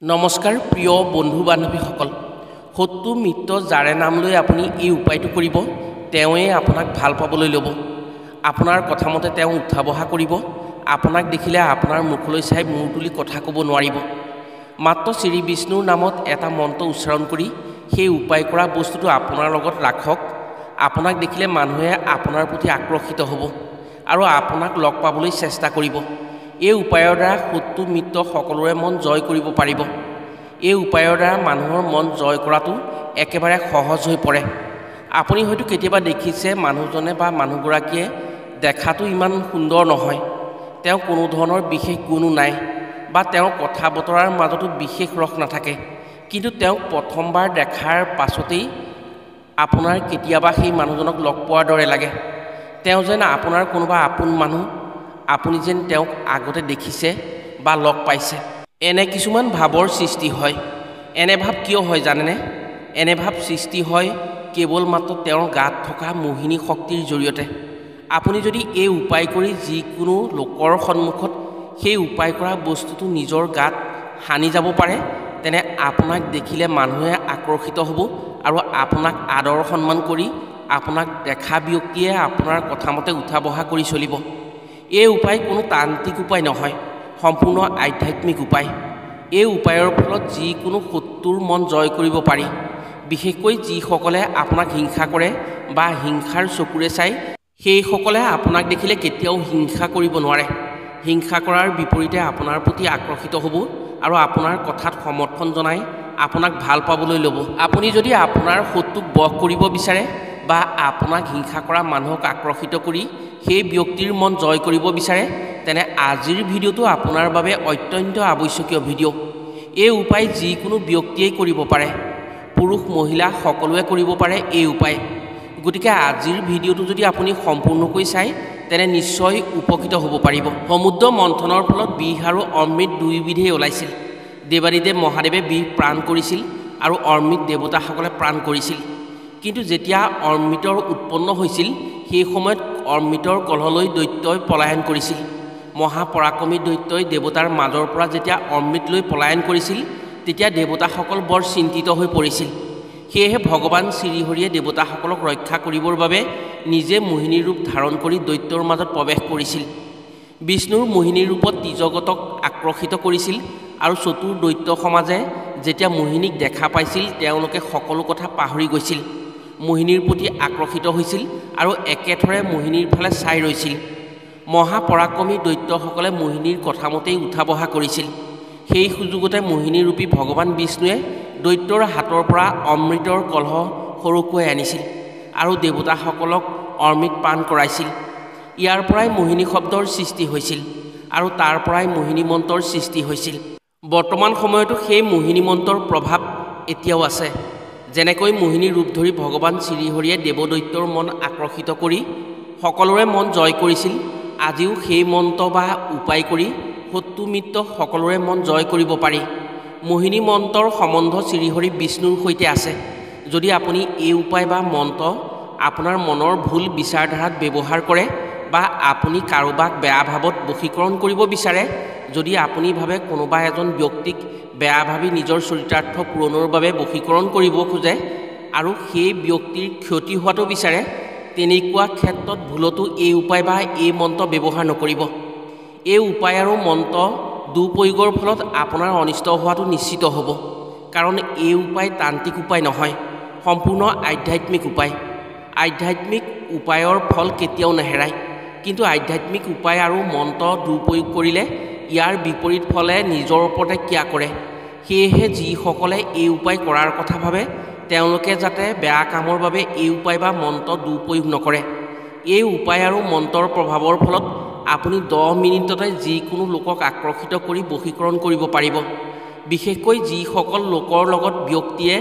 নমস্কাৰ প্ৰিয় বন্ধু বান্ধৱীসকল শত্ৰু মিত্ৰ যাৰে নাম লৈ আপুনি এই উপায়টো কৰিব তেওঁৱে আপোনাক ভাল পাবলৈ ল'ব আপোনাৰ কথা মতে তেওঁ উঠা বহা কৰিব আপোনাক দেখিলে আপোনাৰ মুখলৈ চাই মূৰ তুলি কথা ক'ব নোৱাৰিব মাত্ৰ শ্ৰী বিষ্ণুৰ নামত এটা মন্ত্ৰ উচ্চাৰণ কৰি সেই উপায় কৰা বস্তুটো আপোনাৰ লগত ৰাখক আপোনাক দেখিলে মানুহে আপোনাৰ প্ৰতি আকৰ্ষিত হ'ব আৰু আপোনাক লগ পাবলৈ চেষ্টা কৰিব এই উপায়ৰ দ্বাৰা শত্ৰু মিত্ৰ সকলোৰে মন জয় কৰিব পাৰিব এই উপায়ৰ দ্বাৰা মানুহৰ মন জয় কৰাটো একেবাৰে সহজ হৈ পৰে আপুনি হয়তো কেতিয়াবা দেখিছে মানুহজনে বা মানুহগৰাকীয়ে দেখাটো ইমান সুন্দৰ নহয় তেওঁ কোনো ধৰণৰ বিশেষ গুণো নাই বা তেওঁৰ কথা বতৰাৰ মাজতো বিশেষ ৰস নাথাকে কিন্তু তেওঁক প্ৰথমবাৰ দেখাৰ পাছতেই আপোনাৰ কেতিয়াবা সেই মানুহজনক লগ পোৱাৰ দৰে লাগে তেওঁ যেন আপোনাৰ কোনোবা আপোন মানুহ আপুনি যেন তেওঁক আগতে দেখিছে বা লগ পাইছে এনে কিছুমান ভাৱৰ সৃষ্টি হয় এনে ভাৱ কিয় হয় জানেনে এনে ভাৱ সৃষ্টি হয় কেৱল মাত্ৰ তেওঁৰ গাত থকা মোহিনী শক্তিৰ জৰিয়তে আপুনি যদি এই উপায় কৰি যিকোনো লোকৰ সন্মুখত সেই উপায় কৰা বস্তুটো নিজৰ গাত হানি যাব পাৰে তেনে আপোনাক দেখিলে মানুহে আকৰ্ষিত হ'ব আৰু আপোনাক আদৰ সন্মান কৰি আপোনাক দেখা ব্যক্তিয়ে আপোনাৰ কথা মতে উঠা বহা কৰি চলিব এই উপায় কোনো তান্ত্ৰিক উপায় নহয় সম্পূৰ্ণ আধ্যাত্মিক উপায় এই উপায়ৰ ফলত যিকোনো শত্ৰুৰ মন জয় কৰিব পাৰি বিশেষকৈ যিসকলে আপোনাক হিংসা কৰে বা হিংসাৰ চকুৰে চাই সেইসকলে আপোনাক দেখিলে কেতিয়াও হিংসা কৰিব নোৱাৰে হিংসা কৰাৰ বিপৰীতে আপোনাৰ প্ৰতি আকৰ্ষিত হ'ব আৰু আপোনাৰ কথাত সমৰ্থন জনাই আপোনাক ভাল পাবলৈ ল'ব আপুনি যদি আপোনাৰ শত্ৰুক বশ কৰিব বিচাৰে বা আপোনাক হিংসা কৰা মানুহক আকৰ্ষিত কৰি সেই ব্যক্তিৰ মন জয় কৰিব বিচাৰে তেনে আজিৰ ভিডিঅ'টো আপোনাৰ বাবে অত্যন্ত আৱশ্যকীয় ভিডিঅ' এই উপায় যিকোনো ব্যক্তিয়েই কৰিব পাৰে পুৰুষ মহিলা সকলোৱে কৰিব পাৰে এই উপায় গতিকে আজিৰ ভিডিঅ'টো যদি আপুনি সম্পূৰ্ণকৈ চাই তেনে নিশ্চয় উপকৃত হ'ব পাৰিব সমুদ্ৰ মন্থনৰ ফলত বিষ আৰু অমৃত দুয়োবিধেই ওলাইছিল দেৱাদিদেৱ মহাদেৱে বিষ প্ৰাণ কৰিছিল আৰু অমৃত দেৱতাসকলে প্ৰাণ কৰিছিল কিন্তু যেতিয়া অমৃতৰ উৎপন্ন হৈছিল সেই সময়ত অমৃতৰ কলহলৈ দৈত্যই পলায়ন কৰিছিল মহাপৰাক্ৰমী দৈত্যই দেৱতাৰ মাজৰ পৰা যেতিয়া অমৃত লৈ পলায়ন কৰিছিল তেতিয়া দেৱতাসকল বৰ চিন্তিত হৈ পৰিছিল সেয়েহে ভগৱান শ্ৰীহৰিয়ে দেৱতাসকলক ৰক্ষা কৰিবৰ বাবে নিজে মোহিনী ৰূপ ধাৰণ কৰি দৈত্যৰ মাজত প্ৰৱেশ কৰিছিল বিষ্ণুৰ মোহিনী ৰূপত ত্ৰিজগতক আকৰ্ষিত কৰিছিল আৰু চতুৰ দৈত্য সমাজে যেতিয়া মোহিনীক দেখা পাইছিল তেওঁলোকে সকলো কথা পাহৰি গৈছিল মোহিনীৰ প্ৰতি আকৰ্ষিত হৈছিল আৰু একেথৰে মোহিনীৰ ফালে চাই ৰৈছিল মহাপৰাক্ৰমী দৈত্যসকলে মোহিনীৰ কথামতেই উঠা বহা কৰিছিল সেই সুযোগতে মোহিনীৰূপী ভগৱান বিষ্ণুৱে দৈত্যৰ হাতৰ পৰা অমৃতৰ কলহ সৰুকৈ আনিছিল আৰু দেৱতাসকলক অমৃত পান কৰাইছিল ইয়াৰ পৰাই মোহিনী শব্দৰ সৃষ্টি হৈছিল আৰু তাৰ পৰাই মোহিনী মন্ত্ৰৰ সৃষ্টি হৈছিল বৰ্তমান সময়তো সেই মোহিনী মন্ত্ৰৰ প্ৰভাৱ এতিয়াও আছে যেনেকৈ মোহিনী ৰূপ ধৰি ভগৱান শ্ৰীহৰিয়ে দেৱদৈত্যৰ মন আকৰ্ষিত কৰি সকলোৰে মন জয় কৰিছিল আজিও সেই মন্ত্ৰ বা উপায় কৰি শত্ৰু মিত্ৰ সকলোৰে মন জয় কৰিব পাৰি মোহিনী মন্ত্ৰৰ সম্বন্ধ শ্ৰীহৰি বিষ্ণুৰ সৈতে আছে যদি আপুনি এই উপায় বা মন্ত্ৰ আপোনাৰ মনৰ ভুল বিচাৰধাৰাত ব্যৱহাৰ কৰে বা আপুনি কাৰোবাক বেয়া ভাৱত বশীকৰণ কৰিব বিচাৰে যদি আপুনি ভাবে কোনোবা এজন ব্যক্তিক বেয়া ভাবি নিজৰ চৰিতাৰ্থ পূৰণৰ বাবে বশীকৰণ কৰিব খোজে আৰু সেই ব্যক্তিৰ ক্ষতি হোৱাটো বিচাৰে তেনেকুৱা ক্ষেত্ৰত ভুলতো এই উপায় বা এই মন্ত্ৰ ব্যৱহাৰ নকৰিব এই উপায় আৰু মন্ত্ৰ দুপ্ৰয়োগৰ ফলত আপোনাৰ অনিষ্ট হোৱাটো নিশ্চিত হ'ব কাৰণ এই উপায় তান্ত্ৰিক উপায় নহয় সম্পূৰ্ণ আধ্যাত্মিক উপায় আধ্যাত্মিক উপায়ৰ ফল কেতিয়াও নেহেৰায় কিন্তু আধ্যাত্মিক উপায় আৰু মন্ত্ৰ দুপ্ৰয়োগ কৰিলে ইয়াৰ বিপৰীত ফলে নিজৰ ওপৰতে ক্ৰিয়া কৰে সেয়েহে যিসকলে এই উপায় কৰাৰ কথা ভাবে তেওঁলোকে যাতে বেয়া কামৰ বাবে এই উপায় বা মন্ত্ৰ দুপ্ৰয়োগ নকৰে এই উপায় আৰু মন্ত্ৰৰ প্ৰভাৱৰ ফলত আপুনি 10 মিনিটতে যিকোনো লোকক আকৰ্ষিত কৰি বশীকৰণ কৰিব পাৰিব বিশেষকৈ যিসকল লোকৰ লগত ব্যক্তিয়ে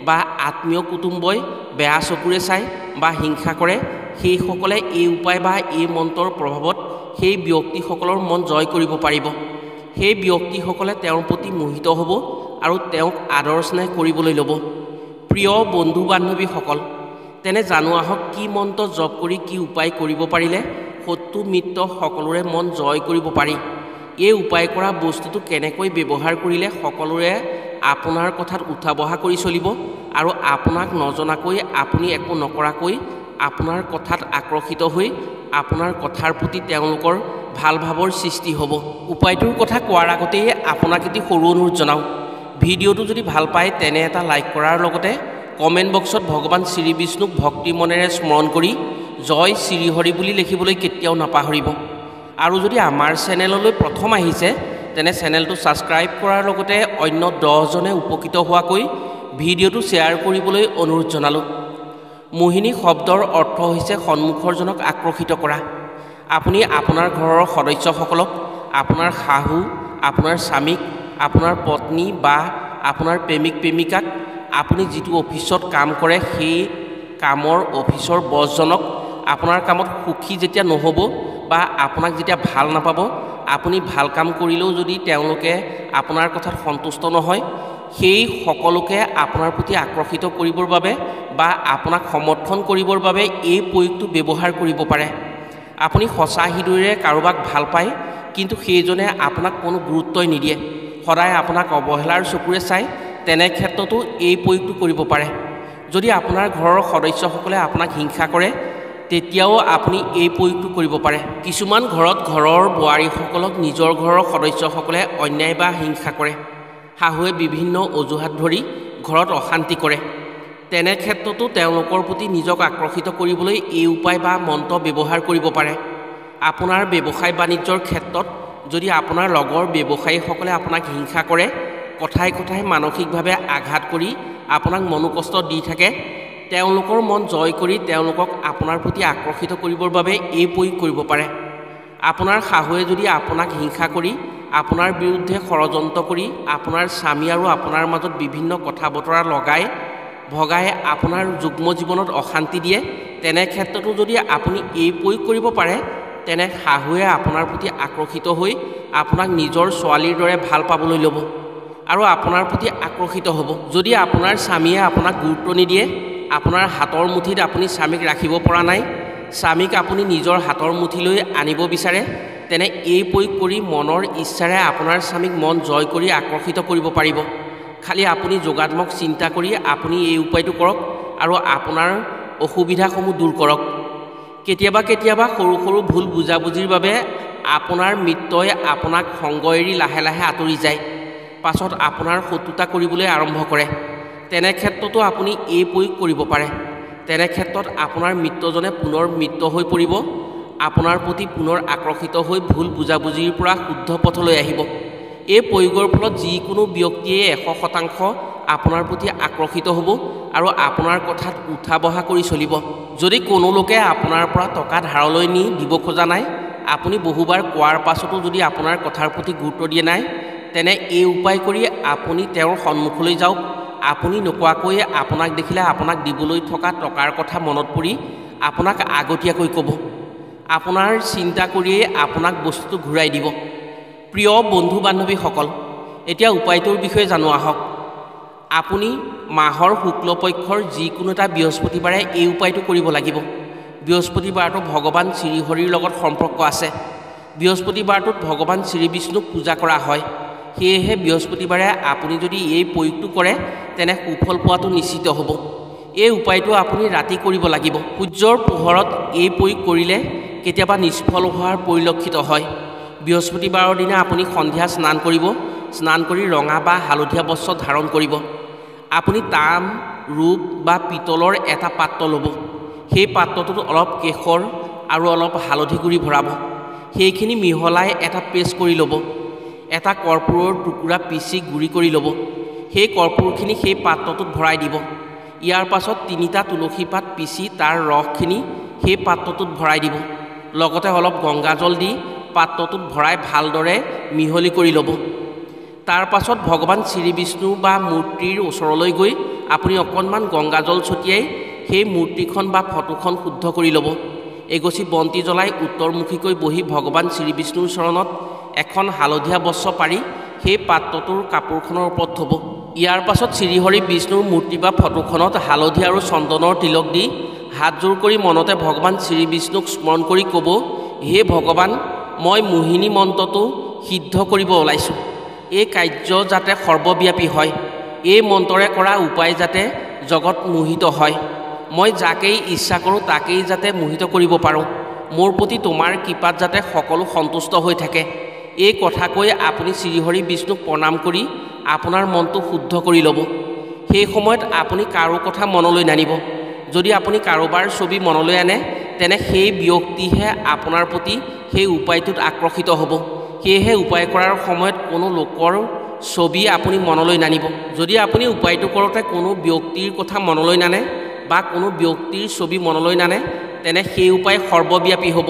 বা আত্মীয় কুটুম্বই বেয়া চকুৰে চায় বা হিংসা কৰে সেইসকলে এই উপায় বা এই মন্ত্ৰৰ প্ৰভাৱত সেই ব্যক্তিসকলৰ মন জয় কৰিব পাৰিব সেই ব্যক্তিসকলে তেওঁৰ প্ৰতি মোহিত হ'ব আৰু তেওঁক আদৰ স্নেহ কৰিবলৈ ল'ব প্ৰিয় বন্ধু বান্ধৱীসকল তেনে জানো আহক কি মন্ত্ৰ জপ কৰি কি উপায় কৰিব পাৰিলে শত্ৰু মিত্ৰ সকলোৰে মন জয় কৰিব পাৰি এই উপায় কৰা বস্তুটো কেনেকৈ ব্যৱহাৰ কৰিলে সকলোৰে আপোনাৰ কথাত উঠা বহা কৰি চলিব আৰু আপোনাক নজনাকৈ আপুনি একো নকৰাকৈ আপোনাৰ কথাত আকৰ্ষিত হৈ আপোনাৰ কথাৰ প্ৰতি তেওঁলোকৰ ভাল ভাৱৰ সৃষ্টি হ'ব। উপায়টোৰ কথা কোৱাৰ আগতেই আপোনাক এটি সৰু অনুৰোধ জনাওঁ, ভিডিঅ'টো যদি ভাল পায় তেনে এটা লাইক কৰাৰ লগতে কমেণ্ট বক্সত ভগৱান শ্ৰী বিষ্ণুক ভক্তি মনেৰে স্মৰণ কৰি জয় শ্ৰীহৰি বুলি লিখিবলৈ কেতিয়াও নাপাহৰিব। আৰু যদি আমাৰ চেনেললৈ প্ৰথম আহিছে তেনে চেনেলটো ছাবস্ক্ৰাইব কৰাৰ লগতে অন্য 10জনে উপকৃত হোৱাকৈ ভিডিঅ'টো শ্বেয়াৰ কৰিবলৈ অনুৰোধ জনালোঁ। মোহিনী শব্দৰ অৰ্থ হৈছে সন্মুখৰজনক আকৰ্ষিত কৰা। আপুনি আপোনাৰ ঘৰৰ সদস্যসকলক, আপোনাৰ শাহু, আপোনাৰ স্বামীক, আপোনাৰ পত্নী বা আপোনাৰ প্ৰেমিক প্ৰেমিকাক, আপুনি যিটো অফিচত কাম কৰে সেই কামৰ অফিচৰ বছজনক আপোনাৰ কামত সুখী যেতিয়া নহ'ব বা আপোনাক যেতিয়া ভাল নাপাব, আপুনি ভাল কাম কৰিলেও যদি তেওঁলোকে আপোনাৰ কথাত সন্তুষ্ট নহয়, সেই সকলোকে আপোনাৰ প্ৰতি আকৰ্ষিত কৰিবৰ বাবে বা আপোনাক সমৰ্থন কৰিবৰ বাবে এই প্ৰয়োগটো ব্যৱহাৰ কৰিব পাৰে। আপুনি সঁচা হৃদয়েৰে কাৰোবাক ভাল পায় কিন্তু সেইজনে আপোনাক কোনো গুৰুত্বই নিদিয়ে, সদায় আপোনাক অৱহেলাৰ চকুৰে চায়, তেনে ক্ষেত্ৰতো এই প্ৰয়োগটো কৰিব পাৰে। যদি আপোনাৰ ঘৰৰ সদস্যসকলে আপোনাক হিংসা কৰে তেতিয়াও আপুনি এই প্ৰয়োগটো কৰিব পাৰে। কিছুমান ঘৰত ঘৰৰ বোৱাৰীসকলক নিজৰ ঘৰৰ সদস্যসকলে অন্যায় বা হিংসা কৰে। শাহুৱে বিভিন্ন অজুহাত ধৰি ঘৰত অশান্তি কৰে। তেনে ক্ষেত্ৰতো তেওঁলোকৰ প্ৰতি নিজক আকৰ্ষিত কৰিবলৈ এই উপায় বা মন্ত্ৰ ব্যৱহাৰ কৰিব পাৰে। আপোনাৰ ব্যৱসায় বাণিজ্যৰ ক্ষেত্ৰত যদি আপোনাৰ লগৰ ব্যৱসায়ীসকলে আপোনাক হিংসা কৰে, কথাই কথাই মানসিকভাৱে আঘাত কৰি আপোনাক মনোকষ্ট দি থাকে, তেওঁলোকৰ মন জয় কৰি তেওঁলোকক আপোনাৰ প্ৰতি আকৰ্ষিত কৰিবৰ বাবে এই প্ৰয়োগ কৰিব পাৰে। আপোনাৰ শাহুৱে যদি আপোনাক হিংসা কৰি আপোনাৰ বিৰুদ্ধে ষড়যন্ত্ৰ কৰি আপোনাৰ স্বামী আৰু আপোনাৰ মাজত বিভিন্ন কথা বতৰা লগাই ভগাই আপোনাৰ যুগ্ম জীৱনত অশান্তি দিয়ে, তেনে ক্ষেত্ৰতো যদি আপুনি এই প্ৰয়োগ কৰিব পাৰে, তেনে শাহুৱে আপোনাৰ প্ৰতি আকৰ্ষিত হৈ আপোনাক নিজৰ ছোৱালীৰ দৰে ভাল পাবলৈ ল'ব আৰু আপোনাৰ প্ৰতি আকৰ্ষিত হ'ব। যদি আপোনাৰ স্বামীয়ে আপোনাক গুৰুত্ব নিদিয়ে, আপোনাৰ হাতৰ মুঠিত আপুনি স্বামীক ৰাখিব পৰা নাই, স্বামীক আপুনি নিজৰ হাতৰ মুঠিলৈ আনিব বিচাৰে, তেনে এই প্ৰয়োগ কৰি মনৰ ইচ্ছাৰে আপোনাৰ স্বামীক মন জয় কৰি আকৰ্ষিত কৰিব পাৰিব। খালি আপুনি যোগাত্মক চিন্তা কৰি আপুনি এই উপায়টো কৰক আৰু আপোনাৰ অসুবিধাসমূহ দূৰ কৰক। কেতিয়াবা কেতিয়াবা সৰু সৰু ভুল বুজাবুজিৰ বাবে আপোনাৰ মিত্ৰই আপোনাক সংগ এৰি লাহে লাহে আঁতৰি যায়, পাছত আপোনাৰ শত্ৰুতা কৰিবলৈ আৰম্ভ কৰে। তেনে ক্ষেত্ৰতো আপুনি এই প্ৰয়োগ কৰিব পাৰে। তেনে ক্ষেত্ৰত আপোনাৰ মিত্ৰজনে পুনৰ মিত্ৰ হৈ পৰিব, আপোনাৰ প্ৰতি পুনৰ আকৰ্ষিত হৈ ভুল বুজাবুজিৰ পৰা শুদ্ধ পথলৈ আহিব। এই প্ৰয়োগৰ ফলত যিকোনো ব্যক্তিয়ে 100% আপোনাৰ প্ৰতি আকৰ্ষিত হ'ব আৰু আপোনাৰ কথাত উঠা বহা কৰি চলিব। যদি কোনো লোকে আপোনাৰ পৰা টকা ধাৰলৈ নি দিব খোজা নাই, আপুনি বহুবাৰ কোৱাৰ পাছতো যদি আপোনাৰ কথাৰ প্ৰতি গুৰুত্ব দিয়া নাই, তেনে এই উপায় কৰি আপুনি তেওঁৰ সন্মুখলৈ যাওক। আপুনি নোকোৱাকৈ আপোনাক দেখিলে আপোনাক দিবলৈ থকা টকাৰ কথা মনত পৰি আপোনাক আগতীয়াকৈ ক'ব, আপোনাৰ চিন্তা কৰিয়েই আপোনাক বস্তুটো ঘূৰাই দিব। প্ৰিয় বন্ধু বান্ধৱীসকল, এতিয়া উপায়টোৰ বিষয়ে জানো আহক। আপুনি মাহৰ শুক্লপক্ষৰ যিকোনো এটা বৃহস্পতিবাৰে এই উপায়টো কৰিব লাগিব। বৃহস্পতিবাৰটো ভগৱান শ্ৰীহৰিৰ লগত সম্পৰ্ক আছে। বৃহস্পতিবাৰটোত ভগৱান শ্ৰী বিষ্ণুক পূজা কৰা হয়। সেয়েহে বৃহস্পতিবাৰে আপুনি যদি এই প্ৰয়োগটো কৰে তেনে সুফল পোৱাটো নিশ্চিত হ'ব। এই উপায়টো আপুনি ৰাতি কৰিব লাগিব। সূৰ্যৰ পোহৰত এই প্ৰয়োগ কৰিলে কেতিয়াবা নিষ্ফল হোৱাৰ পৰিলক্ষিত হয়। বৃহস্পতিবাৰৰ দিনা আপুনি সন্ধিয়া স্নান কৰিব। স্নান কৰি ৰঙা বা হালধীয়া বস্ত্ৰ ধাৰণ কৰিব। আপুনি তাম, ৰূপ বা পিতলৰ এটা পাত্ৰ ল'ব। সেই পাত্ৰটোত অলপ কেশৰ আৰু অলপ হালধি গুড়ি ভৰাব। সেইখিনি মিহলাই এটা পেষ্ট কৰি ল'ব। এটা কৰ্পূৰৰ টুকুৰা পিচি গুড়ি কৰি ল'ব। সেই কৰ্পূৰখিনি সেই পাত্ৰটোত ভৰাই দিব। ইয়াৰ পাছত 3টা তুলসী পাত পিচি তাৰ ৰসখিনি সেই পাত্ৰটোত ভৰাই দিব। লগতে অলপ গংগাজল দি পাত্ৰটোত ভৰাই ভালদৰে মিহলি কৰি ল'ব। তাৰ পাছত ভগৱান শ্ৰী বিষ্ণু বা মূৰ্তিৰ ওচৰলৈ গৈ আপুনি অকণমান গংগাজল ছটিয়াই সেই মূৰ্তিখন বা ফটোখন শুদ্ধ কৰি ল'ব। এগছি বন্তি জ্বলাই উত্তৰমুখীকৈ বহি ভগৱান শ্ৰী বিষ্ণুৰ চৰণত এখন হালধীয়া বস্ত্ৰ পাৰি সেই পাত্ৰটোৰ কাপোৰখনৰ ওপৰত থ'ব। ইয়াৰ পাছত শ্ৰীহৰি বিষ্ণুৰ মূৰ্তি বা ফটোখনত হালধি আৰু চন্দনৰ তিলক দি হাতযোৰ কৰি মনতে ভগৱান শ্ৰী বিষ্ণুক স্মৰণ কৰি ক'ব, হে ভগৱান, মই মোহিনী মন্ত্ৰটো সিদ্ধ কৰিব ওলাইছোঁ। এই কাৰ্য যাতে সৰ্বব্যাপী হয়, এই মন্ত্ৰৰে কৰা উপায় যাতে জগত মোহিত হয়। মই যাকেই ইচ্ছা কৰোঁ তাকেই যাতে মোহিত কৰিব পাৰোঁ। মোৰ প্ৰতি তোমাৰ কৃপাত যাতে সকলো সন্তুষ্ট হৈ থাকে। এই কথা কৈ আপুনি শ্ৰীহৰি বিষ্ণুক প্ৰণাম কৰি আপোনাৰ মনটো শুদ্ধ কৰি ল'ব। সেই সময়ত আপুনি কাৰো কথা মনলৈ নানিব। যদি আপুনি কাৰোবাৰ ছবি মনলৈ আনে তেনে সেই ব্যক্তিহে আপোনাৰ প্ৰতি সেই উপায়টোত আকৰ্ষিত হ'ব। সেয়েহে উপায় কৰাৰ সময়ত কোনো লোকৰ ছবি আপুনি মনলৈ নানিব। যদি আপুনি উপায়টো কৰোঁতে কোনো ব্যক্তিৰ কথা মনলৈ নানে বা কোনো ব্যক্তিৰ ছবি মনলৈ নানে তেনে সেই উপায় সৰ্বব্যাপী হ'ব।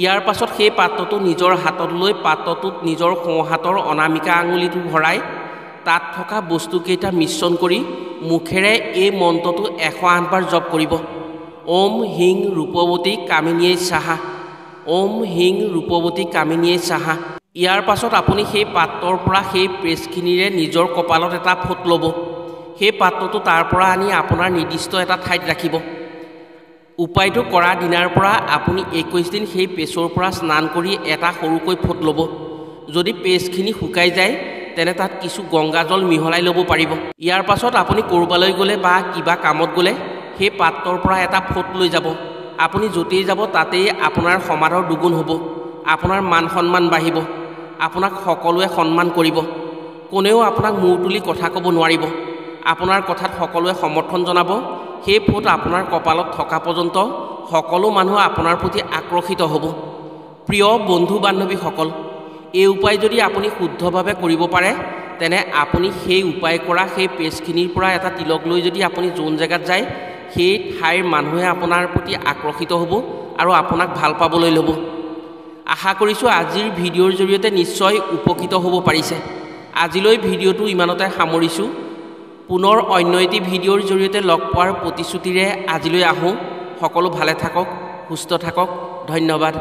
ইয়াৰ পাছত সেই পাত্ৰটো নিজৰ হাতত লৈ পাত্ৰটোত নিজৰ সোঁহাতৰ অনামিকা আঙুলিটো ভৰাই তাত থকা বস্তুকেইটা মিশ্ৰণ কৰি মুখেৰে এই মন্ত্ৰটো 108 বাৰ জপ কৰিব। ওম হিং ৰূপৱতী কামিনীয়ে স্বাহা, ওম হিং ৰূপৱতী কামিনীয়ে স্বাহা। ইয়াৰ পাছত আপুনি সেই পাত্ৰৰ পৰা সেই পেষ্টখিনিৰে নিজৰ কপালত এটা ফোট ল'ব। সেই পাত্ৰটো তাৰ পৰা আনি আপোনাৰ নিৰ্দিষ্ট এটা ঠাইত ৰাখিব। উপায়টো কৰা দিনাৰ পৰা আপুনি 21 দিন সেই পেষ্টৰ পৰা স্নান কৰি এটা সৰুকৈ ফোট ল'ব। যদি পেষ্টখিনি শুকাই যায় তেনে তাত কিছু গংগাজল মিহলাই ল'ব পাৰিব। ইয়াৰ পাছত আপুনি ক'ৰবালৈ গ'লে বা কিবা কামত গ'লে সেই পাত্ৰৰ পৰা এটা ফোট লৈ যাব। আপুনি য'তেই যাব তাতেই আপোনাৰ সমাদৰ দুগুণ হ'ব। আপোনাৰ মান সন্মান বাঢ়িব। আপোনাক সকলোৱে সন্মান কৰিব। কোনেও আপোনাক মূৰ তুলি কথা ক'ব নোৱাৰিব। আপোনাৰ কথাত সকলোৱে সমৰ্থন জনাব। সেই ফোট আপোনাৰ কপালত থকা পৰ্যন্ত সকলো মানুহ আপোনাৰ প্ৰতি আকৰ্ষিত হ'ব। প্ৰিয় বন্ধু বান্ধৱীসকল, এই উপায় যদি আপুনি শুদ্ধভাৱে কৰিব পাৰে তেনে আপুনি সেই উপায় কৰা সেই পেষ্টখিনিৰ পৰা এটা তিলক লৈ যদি আপুনি যোন জেগাত যায় সেই ঠাইৰ মানুহে আপোনাৰ প্ৰতি আকৰ্ষিত হ'ব আৰু আপোনাক ভাল পাবলৈ ল'ব। আশা কৰিছোঁ আজিৰ ভিডিঅ'ৰ জৰিয়তে নিশ্চয় উপকৃত হ'ব পাৰিছে। আজিলৈ ভিডিঅ'টো ইমানতে সামৰিছোঁ। পুনৰ অন্য এটি ভিডিঅ'ৰ জৰিয়তে লগ পোৱাৰ প্ৰতিশ্ৰুতিৰে আজিলৈ আহোঁ। সকলো ভালে থাকক, সুস্থ থাকক। ধন্যবাদ।